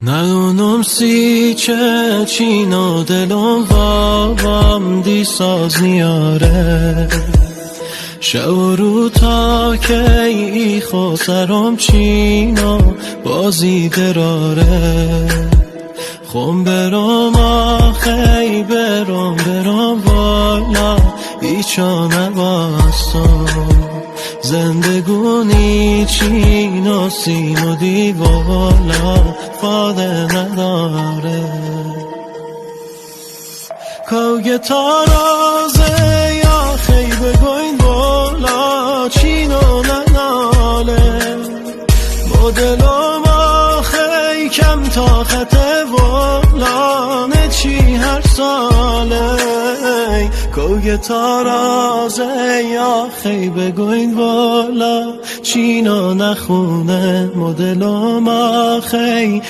ندونم سی چه چینا دلم وابم دی ساز نیاره شب و رو تا که ای خو سرم چینا بازی دراره خون برام آخی برام والا ایچا نباستم زندگونی چینا سیم و دیوالا فاده نداره کوگه تارازه یا خیبه گوین بالا چینو نناله مدلم آخی کم طاقت والا نچی هر ساله کوگه تارازه یا خیبه گوین بالا چینو نخونه مدلم آخی